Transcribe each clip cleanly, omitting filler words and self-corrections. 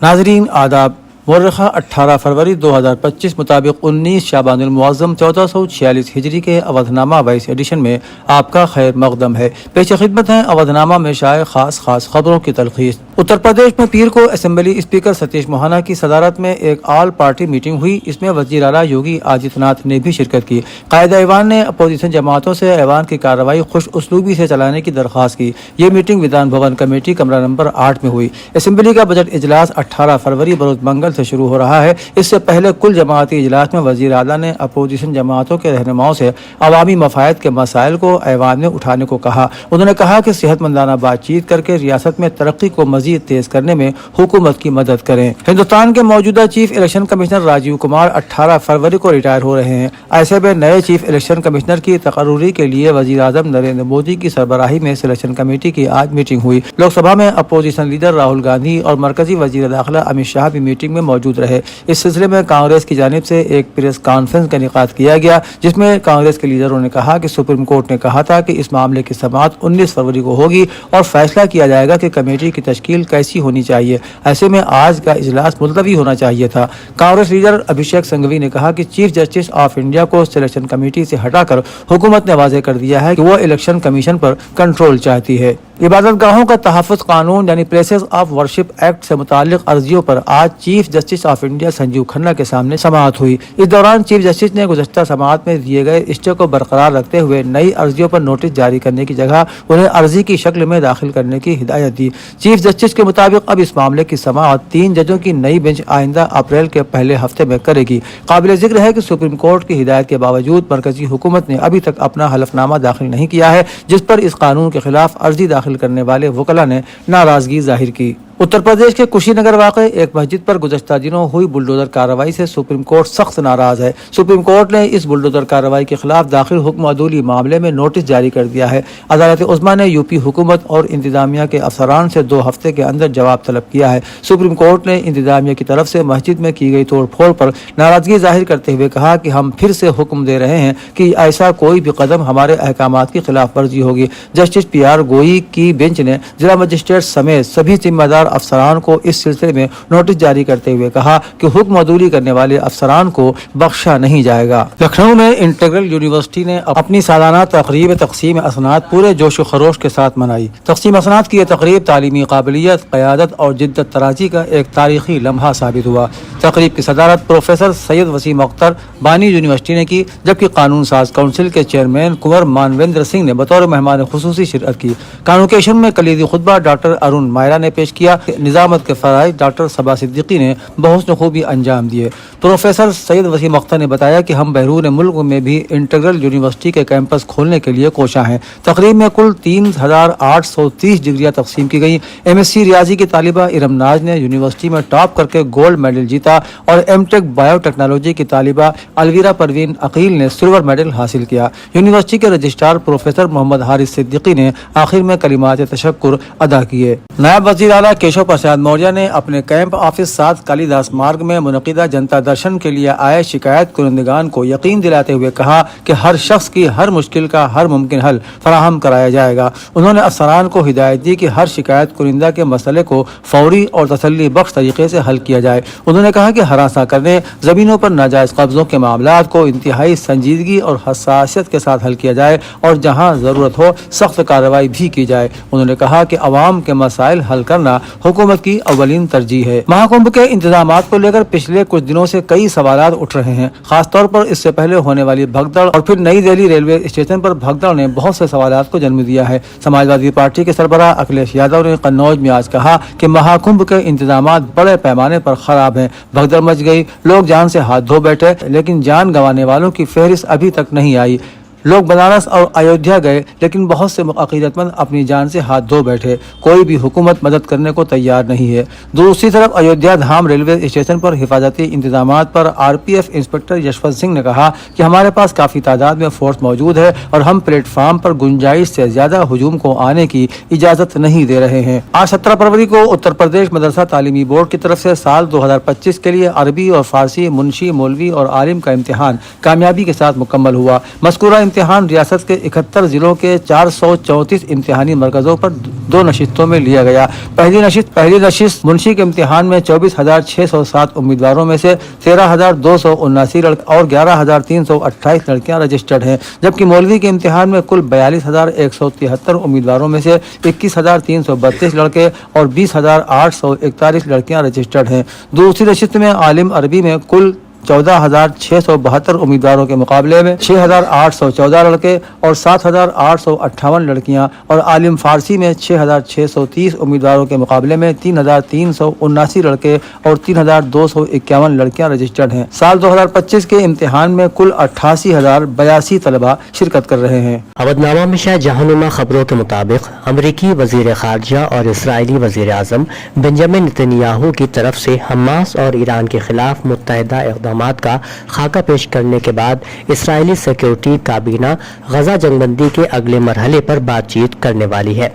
नाजरीन आदाब। मुर्रखा 18 फरवरी 2025 मुताबिक 19 शाबानुल मुअज़्ज़म 1446 हिजरी के अवधनामा वाइस एडिशन में आपका खैर मकदम है। पेश खिदमत है अवधनामा में शाये खास खबरों की तलखीस। उत्तर प्रदेश में पीर को असेंबली स्पीकर सतीश मोहाना की सदारत में एक ऑल पार्टी मीटिंग हुई। इसमें वज़ीर आला योगी आदित्यनाथ ने भी शिरकत की। कायदा ऐवान ने अपोजिशन जमातों से ऐवान की कार्रवाई खुश उसलूबी से चलाने की दरख्वास्त की। ये मीटिंग विधान भवन कमेटी कमरा नंबर 8 में हुई। असेंबली का बजट इजलास 18 फरवरी बरोज मंगल से शुरू हो रहा है। इससे पहले कुल जमाती इजलास में वज़ीर आला ने अपोजिशन जमातों के रहनुमाओं से अवामी मफायद के मसाइल को ऐवान में उठाने को कहा। उन्होंने कहा कि सेहतमंदाना बातचीत करके रियासत में तरक्की को मजीद तेज करने में हुकूमत की मदद करें। हिंदुस्तान के मौजूदा chief election commissioner Rajiv Kumar 18 फरवरी को रिटायर हो रहे हैं। ऐसे में नए चीफ इलेक्शन कमिश्नर की तकर्रुरी के लिए वज़ीर आज़म नरेंद्र मोदी की सरबराही में सिलेक्शन कमेटी की आज मीटिंग हुई। लोकसभा में अपोजिशन लीडर राहुल गांधी और मरकजी वज़ीर दाखिला अमित शाह भी मीटिंग में मौजूद रहे। इस सिलसिले में कांग्रेस की जानिब से एक प्रेस कॉन्फ्रेंस का इनेकाद किया गया, जिसमें कांग्रेस के लीडरों ने कहा कि सुप्रीम कोर्ट ने कहा था कि इस मामले की समाअत 19 फरवरी को होगी और फैसला किया जाएगा कि कमेटी की तश्कील कैसी होनी चाहिए। ऐसे में आज का इजलास मुलतवी होना चाहिए था। कांग्रेस लीडर अभिषेक संघवी ने कहा कि चीफ जस्टिस ऑफ इंडिया को सिलेक्शन कमेटी से हटाकर हुकूमत ने वाज़ेह कर दिया है कि वो इलेक्शन कमीशन पर कंट्रोल चाहती है। इबादत गाहों का तहफ़्फ़ुज़ कानून यानी प्लेसेस ऑफ वर्शिप एक्ट से मुताल्लिक़ अर्जियों पर आज chief justice of India Sanjeev Khanna के सामने समाअत हुई। इस दौरान चीफ जस्टिस ने गुज़श्ता समाअत में दिए गए स्टे को बरकरार रखते हुए नई अर्जियों पर नोटिस जारी करने की जगह उन्हें अर्जी की शक्ल में दाखिल करने की हिदायत दी। चीफ जस्टिस के मुताबिक अब इस मामले की समाअत 3 जजों की नई बेंच आइंदा अप्रैल के पहले हफ्ते में करेगी। काबिल जिक्र है कि सुप्रीम कोर्ट की हिदायत के बावजूद मरकजी हुकूमत ने अभी तक अपना हलफनामा दाखिल नहीं किया है, जिस पर इस कानून के खिलाफ अर्जी दाखिल करने वाले वकला ने नाराजगी जाहिर की। उत्तर प्रदेश के कुशीनगर वाक़े एक मस्जिद पर गुज़श्ता दिनों हुई बुलडोजर कार्रवाई से सुप्रीम कोर्ट सख्त नाराज है। सुप्रीम कोर्ट ने इस बुलडोजर कार्रवाई के खिलाफ दाखिल हुक्म अदूली मामले में नोटिस जारी कर दिया है। अदालत उज़्मा ने यूपी हुकूमत और इंतजामिया के अफसरान से 2 हफ्ते के अंदर जवाब तलब किया है। सुप्रीम कोर्ट ने इंतजामिया की तरफ से मस्जिद में की गई तोड़ फोड़ पर नाराजगी जाहिर करते हुए कहा कि हम फिर से हुक्म दे रहे हैं कि ऐसा कोई भी कदम हमारे अहकामात की खिलाफ वर्जी होगी। जस्टिस PR गोई की बेंच ने जिला मजिस्ट्रेट समेत सभी जिम्मेदार अफसरान को इस सिलसिले में नोटिस जारी करते हुए कहा कि हुक्म अदूली करने वाले अफसरान को बख्शा नहीं जाएगा। लखनऊ में इंटीग्रल यूनिवर्सिटी ने अपनी सालाना तकरीब तकसीम असनाद पूरे जोश व खरोश के साथ मनाई। तकसीम असनाद की यह तकरीब तालीमी काबिलियत, क़यादत और जिद्दत तराजी का एक तारीखी लम्हा साबित हुआ। तकरीब की सदारत प्रोफेसर सैयद वसीम अख्तर बानी यूनिवर्सिटी ने की, जबकि कानून साज काउंसिल के चेयरमैन कुंवर मानवेंद्र सिंह ने बतौर मेहमान खुसूसी शिरकत की। कॉन्वोकेशन में कलीदी खुतबा डॉक्टर अरुण मायरा ने पेश किया। निजामत के फ़राइज़ डॉक्टर सबा सिद्दीकी ने बहुस्न खूबी अंजाम दिए। प्रोफेसर सैयद वसीम अख्तर ने बताया कि हम बैरून मुल्क में भी इंटीग्रल यूनिवर्सिटी के कैंपस खोलने के लिए कोशा हैं। तकरीब में कुल 3830 डिग्रियाँ तकसीम की गई। MSc रियाजी की तालिबा इरम नाज ने यूनिवर्सिटी में टॉप करके गोल्ड मेडल जीता और MTech बायोटेक्नोलॉजी की तालिबा अलवीरा परवीन अकील ने सिल्वर मेडल हासिल किया। यूनिवर्सिटी के रजिस्ट्रार प्रोफेसर मोहम्मद हारिस सिद्दीकी ने आखिर में कलिमात तशक्कुर अदा किए। नायब वज़ीर आला केशव प्रसाद मौर्य ने अपने कैंप ऑफिस 7 कालीदास मार्ग में मुनक़िदा जनता दर्शन के लिए आए शिकायत कुरंदगान को यकीन दिलाते हुए कहा कि हर शख्स की हर मुश्किल का हर मुमकिन हल फराहम कराया जाएगा। उन्होंने अफसरान को हिदायत दी कि हर शिकायत कुरिंदा के मसले को फौरी और तसल्ली बख्श तरीके से हल किया जाए। उन्होंने कहा कि हरासा करने, ज़मीनों पर नाजायज़ कब्ज़ों के मामलात को इंतहाई संजीदगी और हसासियत के साथ हल किया जाए और जहाँ ज़रूरत हो सख्त कार्रवाई भी की जाए। उन्होंने कहा कि अवाम के मसाइल हल करना हुकूमत की अवलीन तरजीह है। महाकुंभ के इंतजामात को लेकर पिछले कुछ दिनों से कई सवालात उठ रहे हैं। खासतौर पर इससे पहले होने वाली भगदड़ और फिर नई दिल्ली रेलवे स्टेशन पर भगदड़ ने बहुत से सवालात को जन्म दिया है। समाजवादी पार्टी के सरबराह अखिलेश यादव ने कन्नौज में आज कहा कि महाकुंभ के इंतजामात बड़े पैमाने पर खराब हैं। भगदड़ मच गई, लोग जान से हाथ धो बैठे, लेकिन जान गंवाने वालों की फहरिस्त अभी तक नहीं आई। लोग बनारस और अयोध्या गए, लेकिन बहुत से अकीदतमंद अपनी जान से हाथ धो बैठे। कोई भी हुकूमत मदद करने को तैयार नहीं है। दूसरी तरफ अयोध्या धाम रेलवे स्टेशन पर हिफाजती इंतजामात पर RPF इंस्पेक्टर यशवंत सिंह ने कहा कि हमारे पास काफ़ी तादाद में फोर्स मौजूद है और हम प्लेटफार्म पर गुंजाइश से ज़्यादा हुजूम को आने की इजाज़त नहीं दे रहे हैं। आज 17 फरवरी को उत्तर प्रदेश मदरसा तालीमी बोर्ड की तरफ से साल 2025 के लिए अरबी और फारसी मुंशी, मौलवी और आलिम का इम्तिहान कामयाबी के साथ मुकम्मल हुआ। मज़कूरा इम्तिहान रियासत के 71 जिलों के 434 इम्तिहानी मरकज़ों पर 2 नशिस्तों में लिया गया। पहली नशिस्त मुंशी के इम्तिहान में 24,607 उम्मीदवारों में से 13,279 और 11,328 लड़कियां रजिस्टर्ड हैं, जबकि मौलवी के इम्तिहान में कुल 42,173 उम्मीदवारों में से 21,332 लड़के और 20,841 लड़कियां रजिस्टर्ड हैं। दूसरी नशिस्त में आलिम अरबी में कुल 14,672 उम्मीदवारों के मुकाबले में 6,814 लड़के और 7,858 लड़कियां और आलिम फारसी में 6,630 उम्मीदवारों के मुकाबले में 3,379 लड़के और 3,251 लड़कियां रजिस्टर्ड हैं। साल 2025 के इम्तिहान में कुल 88,082 तलबा शिरकत कर रहे हैं। अवधनामा में शायद जहानुमा खबरों के मुताबिक अमरीकी वजीर खारजा और इसराइली वजीर आजम बेंजामिन नेतन्याहू की तरफ से हमास और ईरान के खिलाफ मुत्तहिदा इक़दामात का खाका पेश करने के बाद इसराइली सिक्योरिटी काबीना गजा जंगबंदी के अगले मरहले पर बातचीत करने वाली है।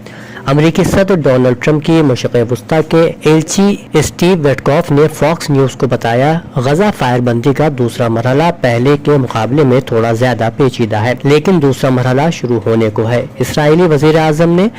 अमेरिकी सदर डोनाल्ड ट्रंप की मशरिक़ वस्ता के एलची स्टीव विटकॉफ ने फॉक्स न्यूज को बताया, गजा फायरबंदी का दूसरा मरहला पहले के मुकाबले में थोड़ा ज्यादा पेचीदा है, लेकिन दूसरा मरहला शुरू होने को है। इसराइली वजीर आजम ने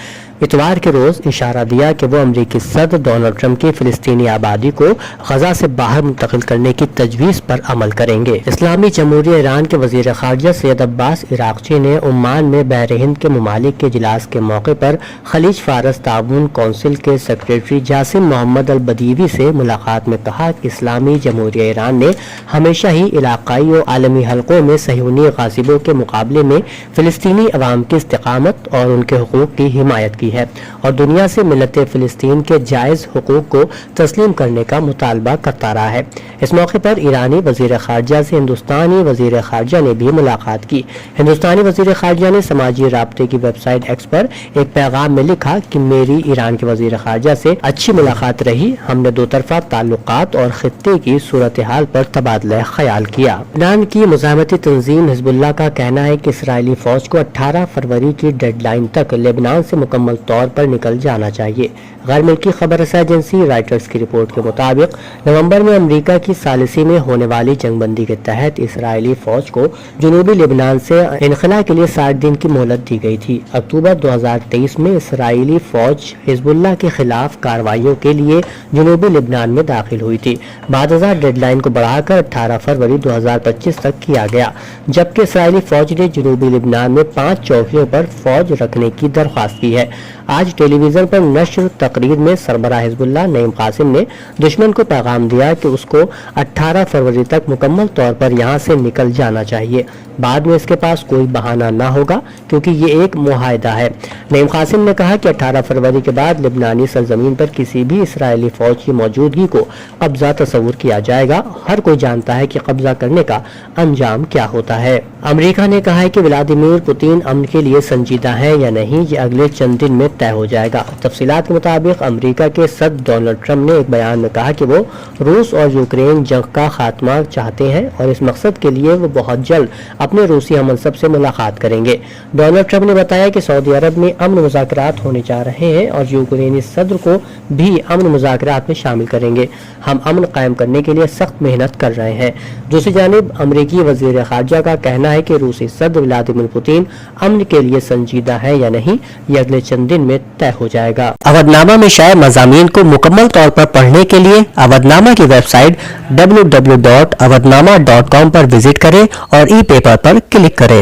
इतवार के रोज इशारा दिया कि वो अमेरिकी सदर डोनाल्ड ट्रंप की फिलिस्तीनी आबादी को गजा से बाहर मुंतकिल करने की तजवीज पर अमल करेंगे। इस्लामी जमहूरिया ईरान के वजीर खारजा सैयद अब्बास इराक़ची ने ओमान में बहर हिंद के ममालिक के इजलास के मौके पर खलीज फारस ताउन कौंसिल के सेक्रेटरी जासिम मोहम्मद अल बदीवी से मुलाकात में कहा कि इस्लामी जमहूरिया ईरान ने हमेशा ही इलाकाई और आलमी हलकों में सहयूनी गासिबों के मुकाबले में फिलिस्तीनी अवाम की इस्तिकामत और उनके हुकूक की हिमायत की है और दुनिया से मिलत फिलिस्तीन के जायज हुकूक को तस्लीम करने का मुतालबा करता रहा है। इस मौके पर ईरानी वजीर खारजा से हिंदुस्तानी वजीर खारजा ने भी मुलाकात की। हिंदुस्तानी वजीर खारजा ने समाजी राब्ते की वेबसाइट एक्स पर एक पैगाम में लिखा कि मेरी ईरान के वजीर खारजा से अच्छी मुलाकात रही। हमने दो तरफा ताल्लुकात और खित्ते की सूरत हाल पर तबादला ख्याल किया। ईरान की मुजाहमती तंजीम हिजबुल्लाह का कहना है कि इसराइली फौज को 18 फरवरी की डेडलाइन तक लेबनान से मुकम्मल तौर पर निकल जाना चाहिए। गैर मुल्की खबर रसा एजेंसी राइटर्स की रिपोर्ट के मुताबिक नवंबर में अमेरिका की सालिसी में होने वाली जंगबंदी के तहत इसराइली फौज को जनूबी लेबनान से इनखला के लिए 60 दिन की मोहलत दी गई थी। अक्टूबर 2023 में इसराइली फौज हिजबुल्लाह के खिलाफ कार्रवाइयों के लिए जनूबी लेबनान में दाखिल हुई थी। बाद डेडलाइन को बढ़ाकर 18 फरवरी 2025 तक किया गया, जबकि इसराइली फौज ने जनूबी लेबनान में 5 चौकियों पर फौज रखने की दरख्वास्त की है। आज टेलीविजन पर नश्र तकरीर में सरबराह हिजबुल्लाह नईम कासिम ने दुश्मन को पैगाम दिया कि उसको 18 फरवरी तक मुकम्मल तौर पर यहाँ से निकल जाना चाहिए। बाद में इसके पास कोई बहाना ना होगा क्योंकि ये एक मुआहदा है। नईम कासिम ने कहा कि 18 फरवरी के बाद लेबनानी सरजमीन पर किसी भी इसराइली फौज की मौजूदगी को कब्जा तस्वुर किया जाएगा। हर कोई जानता है कि कब्जा करने का अंजाम क्या होता है। अमेरिका ने कहा है कि व्लादिमीर पुतिन अमन के लिए संजीदा है या नहीं, ये अगले चंद दिन में तय हो जाएगा। तफसीलात के मुताबिक अमेरिका के सदर डोनाल्ड ट्रंप ने एक बयान में कहा कि वो रूस और यूक्रेन जंग का खात्मा चाहते हैं और इस मकसद के लिए वो बहुत जल्द अपने रूसी हमसब से मुलाकात करेंगे। डोनाल्ड ट्रंप ने बताया कि सऊदी अरब में अमन मुज़ाकरात होने जा रहे हैं और यूक्रेनी सदर को भी अमन मुज़ाकरात में शामिल करेंगे। हम अमन कायम करने के लिए सख्त मेहनत कर रहे हैं। दूसरी जानिब अमेरिकी वजीर खारजा का कहना है कि रूसी सदर व्लादिमीर पुतिन अमन के लिए संजीदा है या नहीं, ये अगले चंद दिन में तय हो जाएगा। अवधनामा में शाये मज़ामीन को मुकम्मल तौर पर पढ़ने के लिए अवधनामा की वेबसाइट www.awadhnama.com पर विजिट करें और ई पेपर पर क्लिक करें।